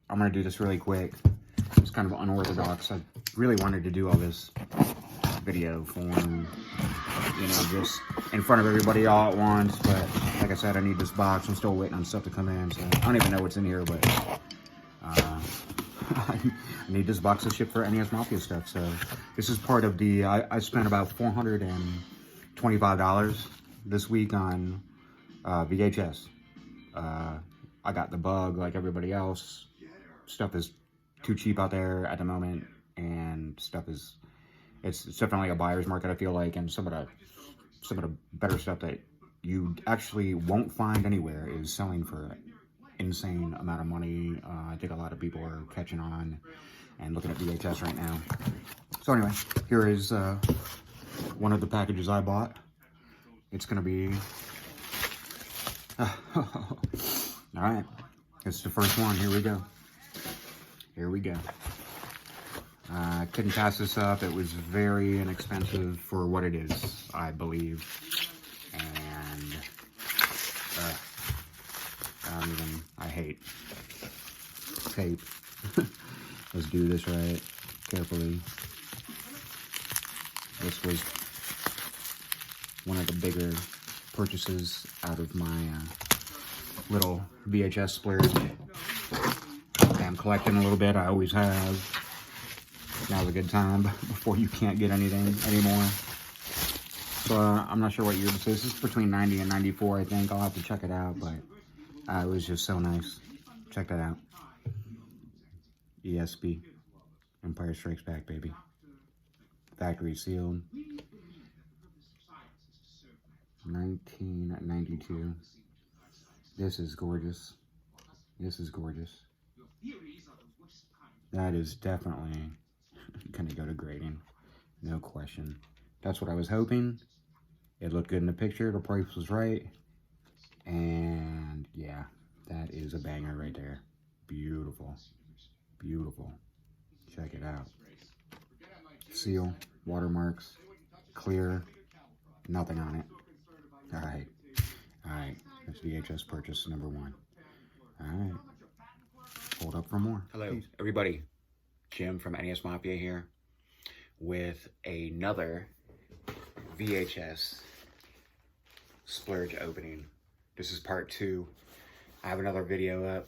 I'm gonna do this really quick. It's kind of unorthodox. I really wanted to do all this video form, you know, just in front of everybody all at once, but like I said, I need this box. I'm still waiting on stuff to come in, so I don't even know what's in here, but I need this box to ship for NES Mafia stuff. So this is part of the, I spent about $425 this week on VHS. I got the bug like everybody else. Stuff is too cheap out there at the moment, and stuff is, it's definitely a buyer's market, I feel like, and some of the better stuff that you actually won't find anywhere is selling for insane amount of money. I think a lot of people are catching on and looking at VHS right now. So anyway, here is one of the packages I bought. It's gonna be all right, it's the first one. Here we go. Here we go. Couldn't pass this up. It was very inexpensive for what it is, I believe. And I hate tape. Let's do this right, carefully. This was one of the bigger purchases out of my little VHS splurge. I'm collecting a little bit, I always have. Now's a good time before you can't get anything anymore. So I'm not sure what year this is. This is between 90 and 94, I think. I'll have to check it out, but it was just so nice. Check that out. ESP. Empire Strikes Back, baby. Factory sealed. 1992. This is gorgeous. This is gorgeous. That is definitely gonna go to grading, no question. That's what I was hoping. It looked good in the picture, the price was right, and yeah, that is a banger right there. Beautiful, beautiful. Check it out. Seal, watermarks, clear, nothing on it. All right, that's VHS purchase number one. All right, hold up for more. Hello, please. Everybody. Jim from NES Mafia here with another VHS splurge opening. This is part 2. I have another video up.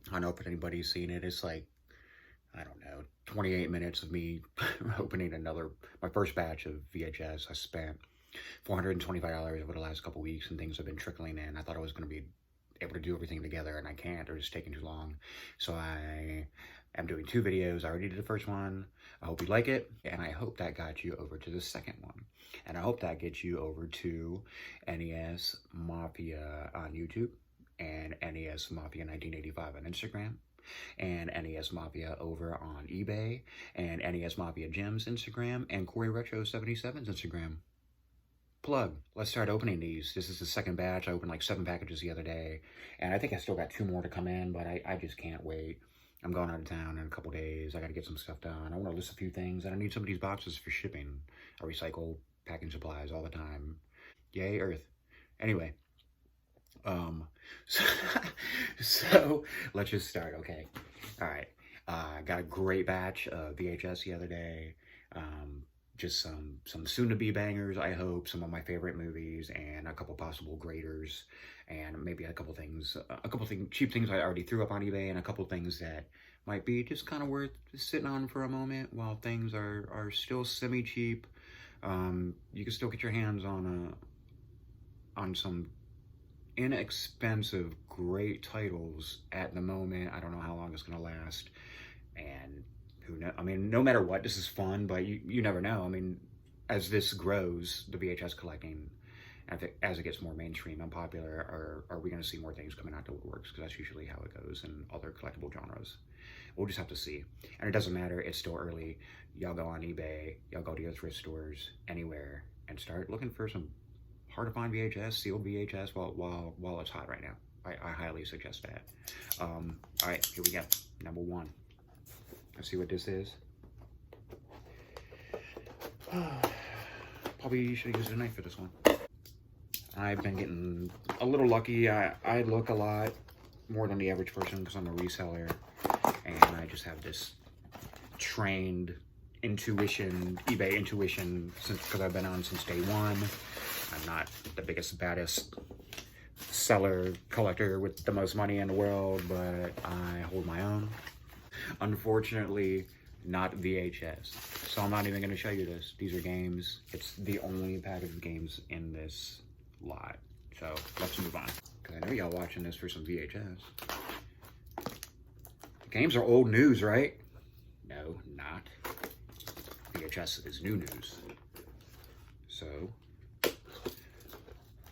I don't know if anybody's seen it. It's like, I don't know, 28 minutes of me opening my first batch of VHS. I spent $425 over the last couple weeks, and things have been trickling in. I thought I was going to be able to do everything together, and I can't. They're just taking too long. So I'm doing 2 videos. I already did the first one. I hope you like it, and I hope that got you over to the second one. And I hope that gets you over to NES Mafia on YouTube, and NES Mafia 1985 on Instagram, and NES Mafia over on eBay, and NES Mafia Jim's Instagram, and Korey Retro 77's Instagram. Plug. Let's start opening these. This is the second batch. I opened like 7 packages the other day, and I think I still got 2 more to come in, but I just can't wait. I'm going out of town in a couple days. I got to get some stuff done. I want to list a few things, and I need some of these boxes for shipping. I recycle packing supplies all the time. Yay, Earth. Anyway, so let's just start, okay? All right. Got a great batch of VHS the other day. Just some soon-to-be bangers, I hope, some of my favorite movies, and a couple possible graders, and maybe a couple cheap things I already threw up on eBay, and a couple things that might be just kind of worth sitting on for a moment while things are still semi-cheap. You can still get your hands on some inexpensive, great titles at the moment. I don't know how long it's gonna last, and who knows? I mean, no matter what, this is fun, but you never know. I mean, as this grows, the VHS collecting, as it gets more mainstream and popular, are we going to see more things coming out the woodworks? Because that's usually how it goes in other collectible genres. We'll just have to see. And it doesn't matter. It's still early. Y'all go on eBay. Y'all go to your thrift stores, anywhere, and start looking for some hard-to-find VHS, sealed VHS while it's hot right now. I highly suggest that. All right, here we go. Number 1. Let's see what this is. Probably should have used a knife for this one. I've been getting a little lucky. I look a lot more than the average person because I'm a reseller. just have this trained intuition, eBay intuition, because I've been on since day one. I'm not the biggest, baddest seller, collector with the most money in the world, but I hold my own. Unfortunately, not VHS. So I'm not even going to show you this. These are games. It's the only package of games in this lot. So let's move on. Because I know y'all watching this for some VHS. Games are old news, right? No, not. VHS is new news. So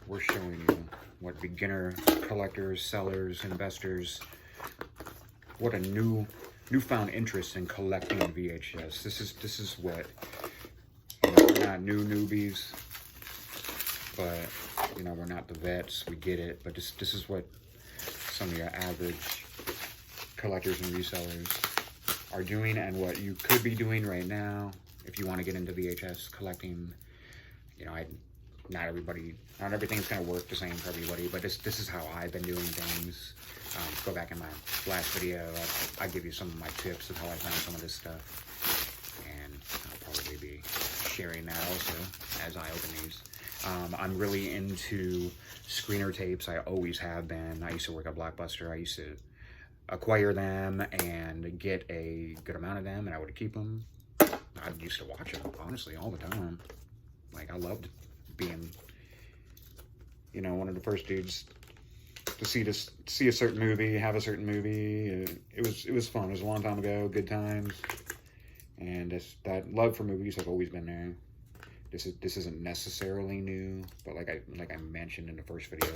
we're showing you what beginner collectors, sellers, investors, what a newfound interest in collecting VHS. This is what, you know, we're not newbies, but you know, we're not the vets, we get it, but this is what some of your average collectors and resellers are doing, and what you could be doing right now if you want to get into VHS collecting. You know, not everything's gonna work the same for everybody, but this is how I've been doing things. Go back in my last video, I give you some of my tips of how I found some of this stuff, and I'll probably be sharing that also as I open these. I'm really into screener tapes. I always have been. I used to work at Blockbuster. I used to acquire them and get a good amount of them, and I would keep them. I used to watch them, honestly, all the time. Like, I loved being, you know, one of the first dudes to see a certain movie, have a certain movie. It was fun. It was a long time ago, good times. And that love for movies have always been there. This isn't necessarily new, but like I mentioned in the first video,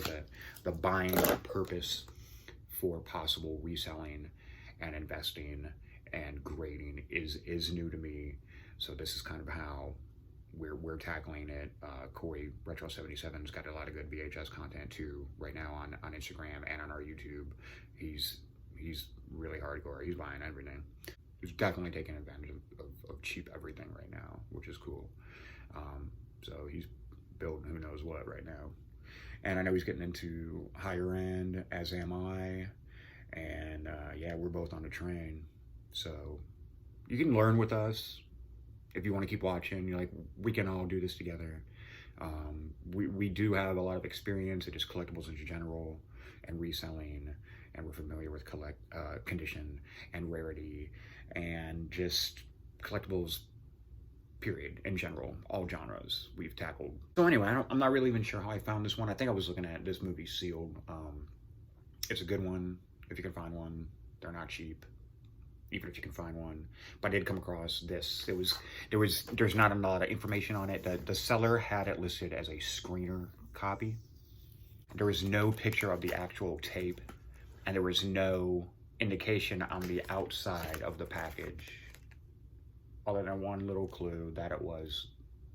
the buying purpose for possible reselling and investing and grading is new to me. So this is kind of how we're tackling it. Korey Retro 77's got a lot of good VHS content too right now on Instagram and on our YouTube. He's really hardcore. He's buying everything. He's definitely taking advantage of cheap everything right now, which is cool. So he's building who knows what right now. And I know he's getting into higher end, as am I. And yeah, we're both on the train. So you can learn with us. If you want to keep watching, you're like, we can all do this together. We do have a lot of experience in just collectibles in general and reselling, and we're familiar with condition and rarity and just collectibles, period, in general, all genres we've tackled. So anyway, I'm not really even sure how I found this one. I think I was looking at this movie Sealed. It's a good one if you can find one. They're not cheap, even if you can find one. But I did come across this. There's not a lot of information on it. The seller had it listed as a screener copy. There was no picture of the actual tape, and there was no indication on the outside of the package, other than one little clue that it was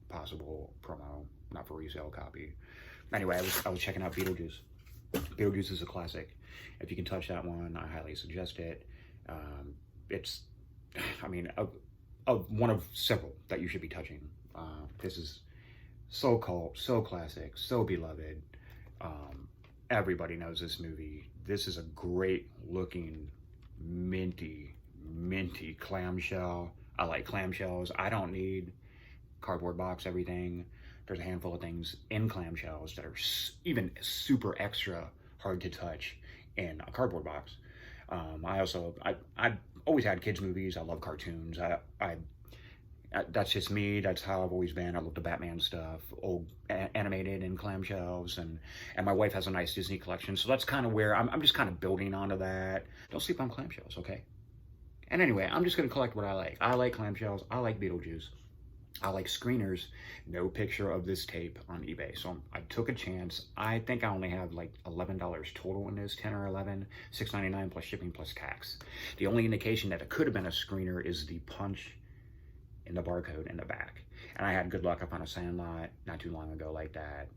possible promo, not for resale copy. Anyway, I was checking out Beetlejuice. Beetlejuice is a classic. If you can touch that one, I highly suggest it. It's, I mean, one of several that you should be touching. This is so cult, so classic, so beloved. Everybody knows this movie. This is a great looking, minty clamshell. I like clamshells. I don't need cardboard box everything. There's a handful of things in clamshells that are even super extra hard to touch in a cardboard box. I've always had kids movies. I love cartoons. That's just me. That's how I've always been. I love the Batman stuff, old animated in clamshells, and my wife has a nice Disney collection. So that's kind of where I'm just kind of building onto that. Don't sleep on clamshells, okay? And anyway, I'm just going to collect what I like. I like clamshells. I like Beetlejuice. I like screeners. No picture of this tape on eBay. So I took a chance. I think I only have like $11 total in this, 10 or 11, $6.99 plus shipping plus tax. The only indication that it could have been a screener is the punch in the barcode in the back. And I had good luck up on a Sandlot not too long ago like that.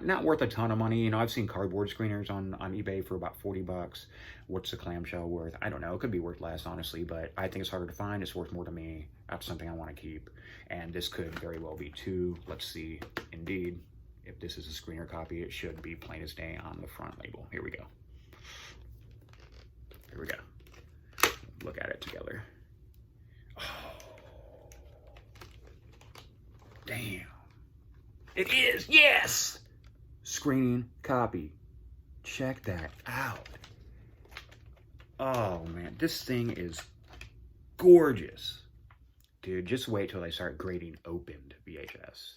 Not worth a ton of money. You know, I've seen cardboard screeners on eBay for about 40 bucks. What's the clamshell worth? I don't know. It could be worth less, honestly, but I think it's harder to find. It's worth more to me. That's something I want to keep. And this could very well be too. Let's see. Indeed, if this is a screener copy, it should be plain as day on the front label. Here we go. Here we go. It is, yes! Screen copy. Check that out. Oh man, this thing is gorgeous. Dude, just wait till they start grading opened VHS.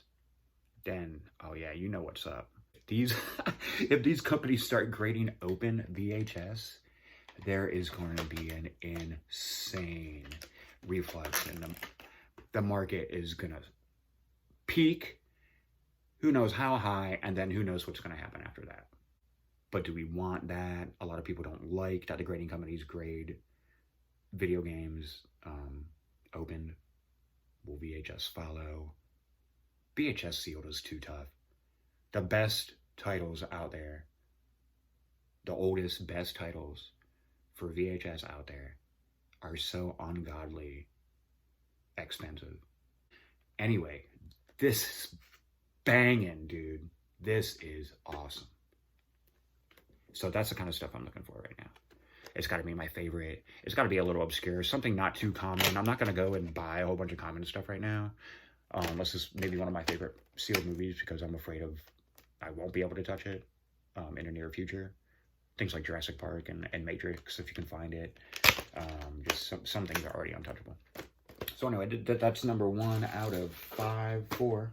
Then, oh yeah, you know what's up. These, if these companies start grading open VHS, there is going to be an insane reflux, and the market is going to peak. Who knows how high, and then who knows what's going to happen after that. But do we want that? A lot of people don't like that the grading companies grade video games opened. Will VHS follow? VHS sealed is too tough. The best titles out there, the oldest, best titles for VHS out there are so ungodly expensive. Anyway, this is banging, dude. This is awesome. So that's the kind of stuff I'm looking for right now. It's got to be my favorite. It's got to be a little obscure, something not too common. I'm not going to go and buy a whole bunch of common stuff right now. Unless it's maybe one of my favorite sealed movies, because I'm afraid I won't be able to touch it in the near future. Things like Jurassic Park and Matrix, if you can find it. Just some things are already untouchable. So anyway, that's number 1 out of 4.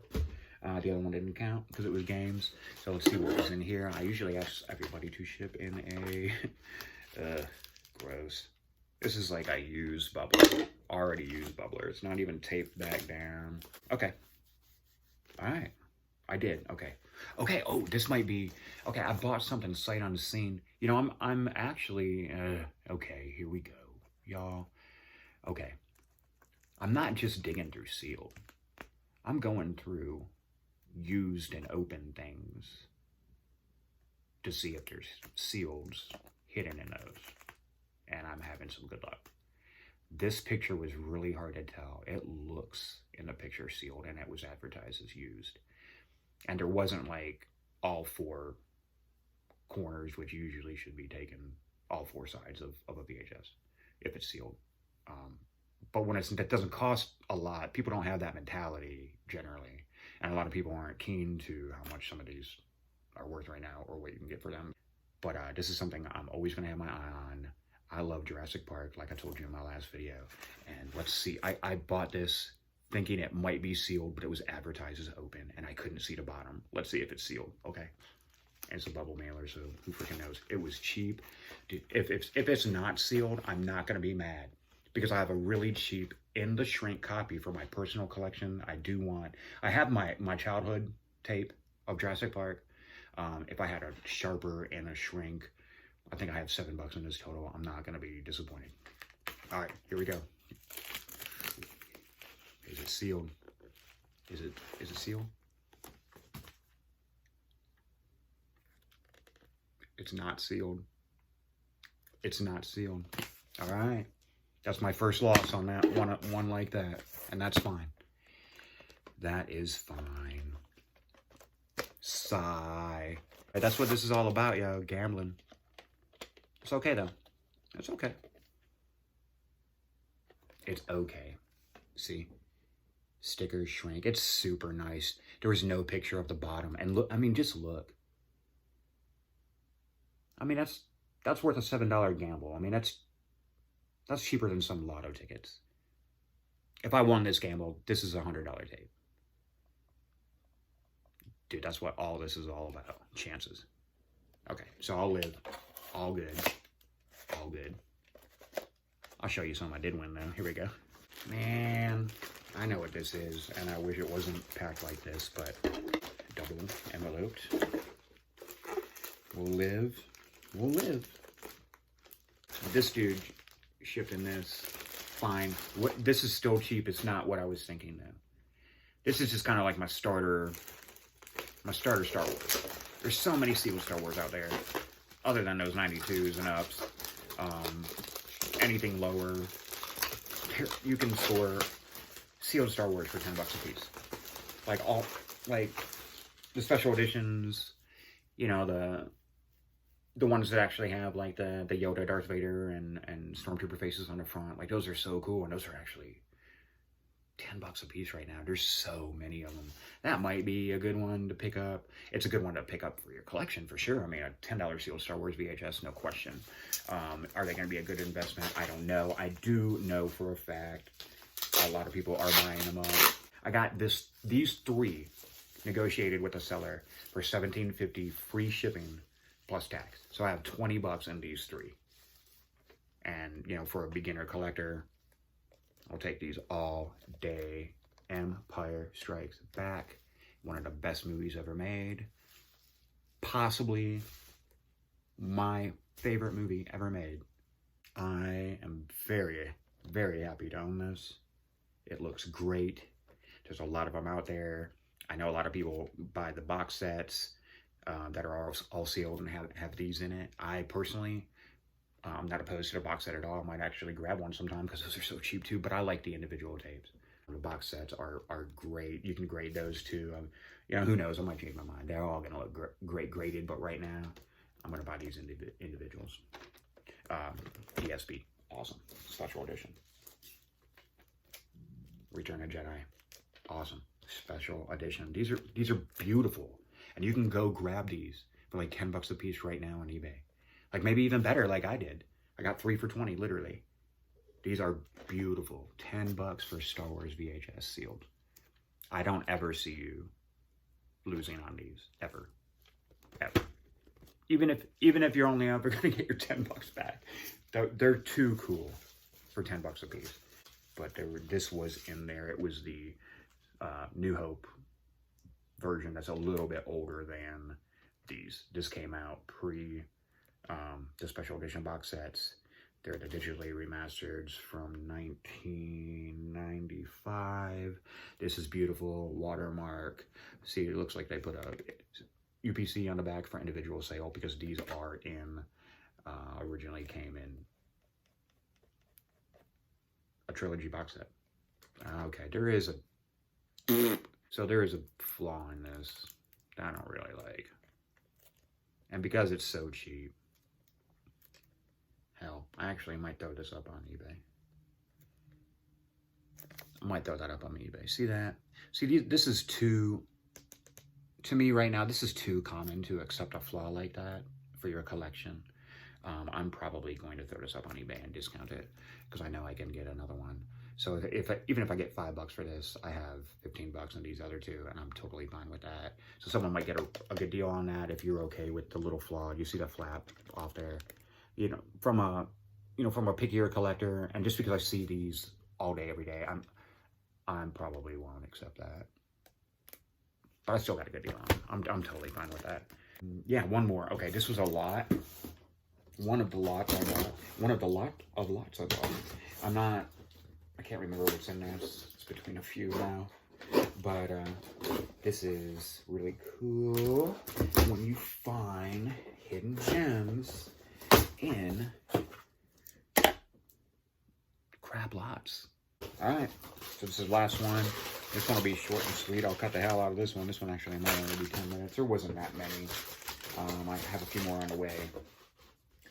The other one didn't count because it was games. So let's see what was in here. I usually ask everybody to ship in a... gross. This is like a used bubbler. Already used bubbler. It's not even taped back down. Okay. Alright. I did. Okay. Okay. Oh, this might be... Okay, I bought something sight unseen. You know, I'm actually... okay, here we go. Y'all. Okay. I'm not just digging through sealed. I'm going through used and open things to see if there's seals hidden in those. And I'm having some good luck. This picture was really hard to tell. It looks in the picture sealed, and it was advertised as used. And there wasn't like all 4 corners, which usually should be taken, all 4 sides of a VHS if it's sealed. But when it doesn't cost a lot, people don't have that mentality generally. And a lot of people aren't keen to how much some of these are worth right now or what you can get for them. But this is something I'm always going to have my eye on. I love Jurassic Park, like I told you in my last video. And let's see, I bought this thinking it might be sealed, but it was advertised as open, and I couldn't see the bottom. Let's see if it's sealed, okay? And it's a bubble mailer, so who freaking knows? It was cheap. Dude, if it's not sealed, I'm not going to be mad, because I have a really cheap in the shrink copy for my personal collection. I have my childhood tape of Jurassic Park. If I had a sharper and a shrink, I think I have $7 in this total. I'm not going to be disappointed. All right, here we go. Is it sealed? Is it sealed? It's not sealed. It's not sealed. All right. That's my first loss on that one like that. And that's fine. That is fine. Sigh. That's what this is all about, yo. Gambling. It's okay, though. It's okay. It's okay. See? Stickers shrink. It's super nice. There was no picture of the bottom. And look, I mean, just look. I mean, that's worth a $7 gamble. I mean, that's cheaper than some lotto tickets. If I won this gamble, this is a $100 tape. Dude, that's what all this is all about. Chances. Okay, so I'll live. All good. All good. I'll show you some I did win, though. Here we go. Man, I know what this is, and I wish it wasn't packed like this, but double enveloped. We'll live. We'll live. This dude shipped in this. Fine. This is still cheap. It's not what I was thinking, though. This is just kind of like my starter Star Wars. There's so many sealed Star Wars out there, other than those 92s and ups. Anything lower, you can score sealed Star Wars for $10 a piece. Like the special editions, you know, the ones that actually have like the Yoda, Darth Vader, and Stormtrooper faces on the front. Like, those are so cool, and those are actually $10 $10 a piece right now. There's so many of them. That might be a good one to pick up. It's a good one to pick up for your collection for sure. I mean, a $10 sealed Star Wars VHS, no question. Are they going to be a good investment? I don't know. I do know for a fact a lot of people are buying them up. I got these 3 negotiated with the seller for $17.50 free shipping plus tax. So I have $20 in these 3. And, you know, for a beginner collector, I'll take these all day. Empire Strikes Back, one of the best movies ever made. Possibly my favorite movie ever made. I am very, very happy to own this. It looks great. There's a lot of them out there. I know a lot of people buy the box sets that are all sealed and have these in it. I personally, I'm not opposed to the box set at all. I might actually grab one sometime because those are so cheap too, but I like the individual tapes. The box sets are great. You can grade those too. You know, who knows? I might change my mind. They're all going to look great graded, but right now, I'm going to buy these individuals. ESP, awesome. Special edition. Return of Jedi, awesome. Special edition. These are beautiful. And you can go grab these for like $10 a piece right now on eBay. Like maybe even better like I did. I got 3 for $20, literally. These are beautiful. $10 for Star Wars VHS sealed. I don't ever see you losing on these, ever. Ever. Even if you're only ever gonna get your $10 back. They're too cool for $10 a piece. But this was in there. It was the New Hope version that's a little bit older than these. This came out pre the special edition box sets. They're the digitally remastered from 1995. This is beautiful, watermark. See, it looks like they put a UPC on the back for individual sale because these are in, originally came in a trilogy box set. Okay, there is a flaw in this that I don't really like. And because it's so cheap, hell, I actually might throw this up on eBay. I might throw that up on eBay. See that? See, this is too, to me right now, this is too common to accept a flaw like that for your collection. I'm probably going to throw this up on eBay and discount it because I know I can get another one. So even if I get $5 for this, I have $15 on these other 2, and I'm totally fine with that. So someone might get a good deal on that if you're okay with the little flaw. You see the flap off there, you know, from a pickier collector, and just because I see these all day, every day, I'm probably won't accept that. But I still got a good deal on it. I'm totally fine with that. Yeah, one more. Okay, this was a lot. One of the lots I bought. One of the lots I bought. I can't remember what's in there. It's between a few now. But this is really cool when you find hidden gems in crap lots. Alright, so this is the last one. This one will be short and sweet. I'll cut the hell out of this one. This one actually might only be 10 minutes. There wasn't that many. I have a few more on the way.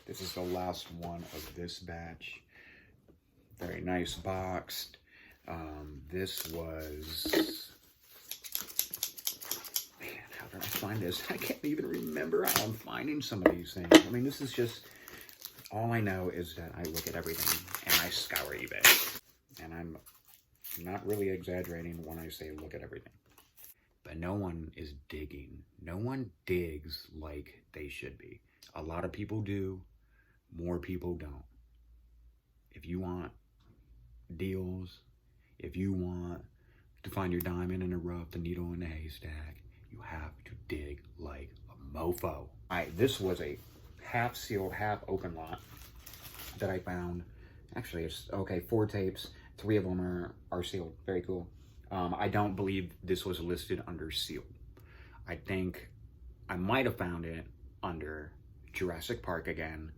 This is the last one of this batch. Very nice boxed. This was... Man, how did I find this? I can't even remember how I'm finding some of these things. I mean, this is just... All I know is that I look at everything and I scour eBay. And I'm not really exaggerating when I say look at everything. But no one is digging. No one digs like they should be. A lot of people do. More people don't. If you want deals, if you want to find your diamond in the rough, the needle in the haystack, you have to dig like a mofo. This was a half sealed, half open lot that I found. Actually, it's okay, 4 tapes. 3 of them are sealed. Very cool. I don't believe this was listed under sealed. I think I might have found it under Jurassic Park again,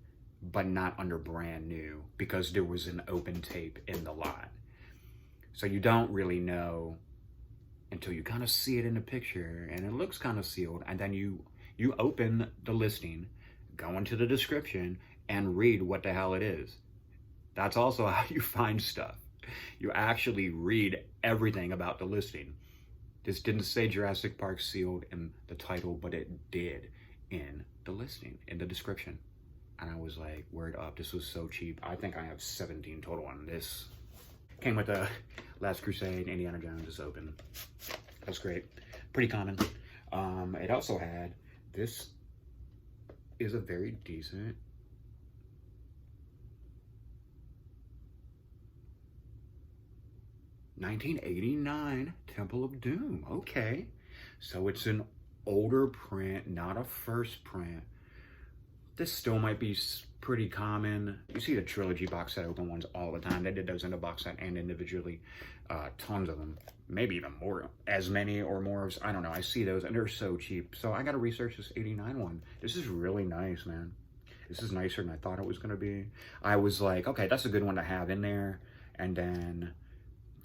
but not under brand new because there was an open tape in the lot. So you don't really know until you kind of see it in the picture and it looks kind of sealed, and then you open the listing, go into the description, and read what the hell it is. That's also how you find stuff. You actually read everything about the listing. This didn't say Jurassic Park sealed in the title, but it did in the listing, in the description. And I was like, word up, this was so cheap. I think I have 17 total on this. Came with the Last Crusade, Indiana Jones is open. That's great. Pretty common. It also had, this is a very decent $1989 Temple of Doom. Okay. So it's an older print, not a first print. This still might be pretty common. You see the trilogy box set open ones all the time. They did those in a box set and individually. Tons of them. Maybe even more. As many or more. I don't know. I see those and they're so cheap. So I got to research this 89 one. This is really nice, man. This is nicer than I thought it was going to be. I was like, okay, that's a good one to have in there. And then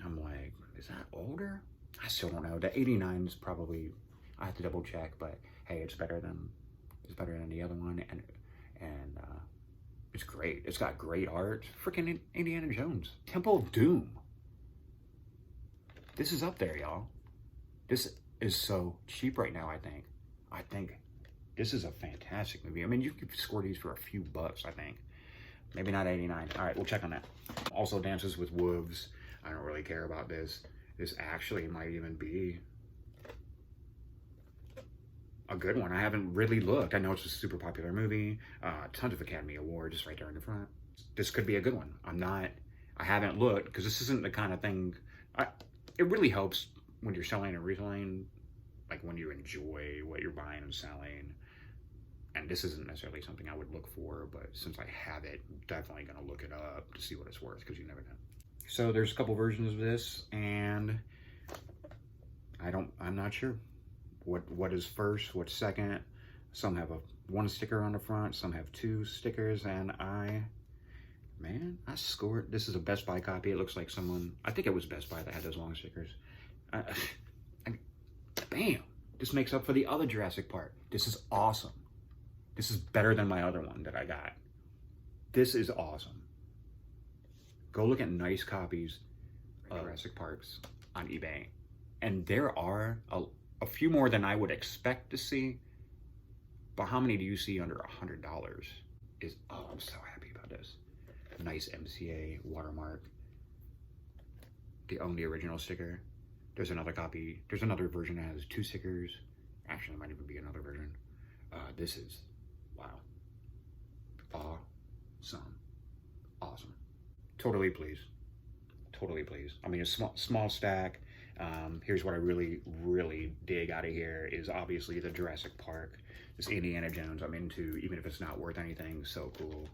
I'm like, is that older? I still don't know. The 89 is probably, I have to double check, but hey, it's better than the other one, and it's great. It's got great art. Freaking Indiana Jones. Temple of Doom. This is up there, y'all. This is so cheap right now, I think. I think this is a fantastic movie. I mean, you could score these for a few bucks, I think. Maybe not 89. All right, we'll check on that. Also, Dances with Wolves. I don't really care about this. This actually might even be a good one. I haven't really looked. I know it's a super popular movie. Tons of Academy Awards right there in the front. This could be a good one. I haven't looked because this isn't the kind of thing. It really helps when you're selling and reselling, like when you enjoy what you're buying and selling. And this isn't necessarily something I would look for, but since I have it, I'm definitely gonna look it up to see what it's worth because you never know. So there's a couple versions of this, and I'm not sure what is first, what's second. Some have one sticker on the front, some have two stickers, and I scored. This is a Best Buy copy. It looks like someone, I think it was Best Buy that had those long stickers. Bam! This makes up for the other Jurassic Park. This is awesome. This is better than my other one that I got. This is awesome. Go look at nice copies of Jurassic Parks on eBay. And there are a few more than I would expect to see. But how many do you see under $100? Oh, I'm so happy about this. Nice MCA watermark. They own the original sticker. There's another copy. There's another version that has two stickers. Actually, there might even be another version. This is, wow. Awesome. Awesome. Totally pleased. Totally pleased. I mean, a small stack. Here's what I really, really dig out of here is obviously the Jurassic Park. This Indiana Jones I'm into, even if it's not worth anything. So cool.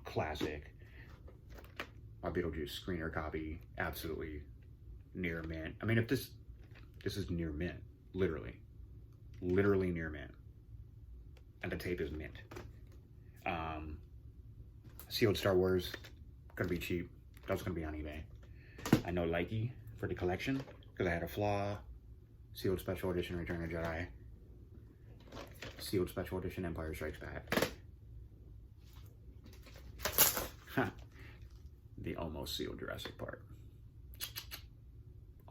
Classic. My Beetlejuice screener copy, absolutely near mint. I mean, if this is near mint, literally near mint. And the tape is mint. Sealed Star Wars, gonna be cheap. That's gonna be on eBay. I know Likey for the collection because I had a flaw. Sealed Special Edition Return of Jedi. Sealed Special Edition Empire Strikes Back. The almost sealed Jurassic Park.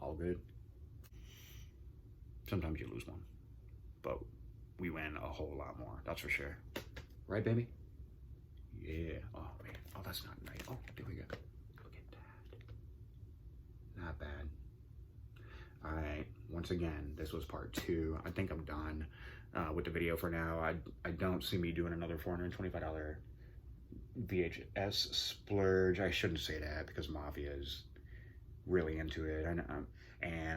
All good. Sometimes you lose one, but we win a whole lot more. That's for sure. Right, baby? Yeah. Oh, man. Oh, that's not nice. Oh, there we go. Look at that. Not bad. All right. Once again, this was part 2. I think I'm done with the video for now. I don't see me doing another $425 VHS splurge. I shouldn't say that because Mafia is really into it. And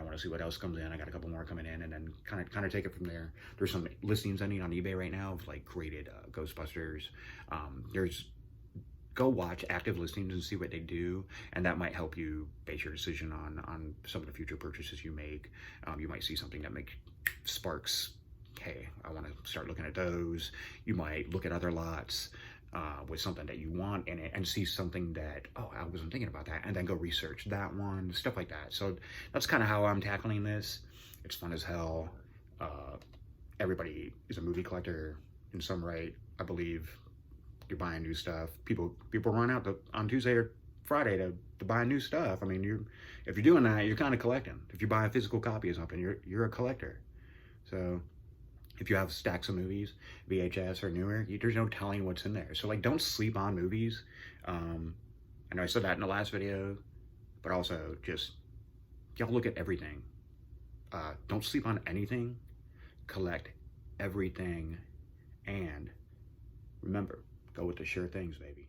I want to see what else comes in. I got a couple more coming in, and then kind of take it from there. There's some listings I need on eBay right now of like graded Ghostbusters. Go watch active listings and see what they do, and that might help you base your decision on some of the future purchases you make. You might see something that sparks, hey, I want to start looking at those. You might look at other lots with something that you want in it and see something that, oh, I wasn't thinking about that, and then go research that one, stuff like that. So that's kind of how I'm tackling this. It's fun as hell. Everybody is a movie collector in some right, I believe. You're buying new stuff. People run out on Tuesday or Friday to buy new stuff. I mean, if you're doing that, you're kind of collecting. If you buy a physical copy of something, you're a collector. So if you have stacks of movies, VHS or newer, there's no telling what's in there. So like, don't sleep on movies. I know I said that in the last video, but also just, y'all look at everything. Don't sleep on anything. Collect everything. And remember, go with the sure things, baby.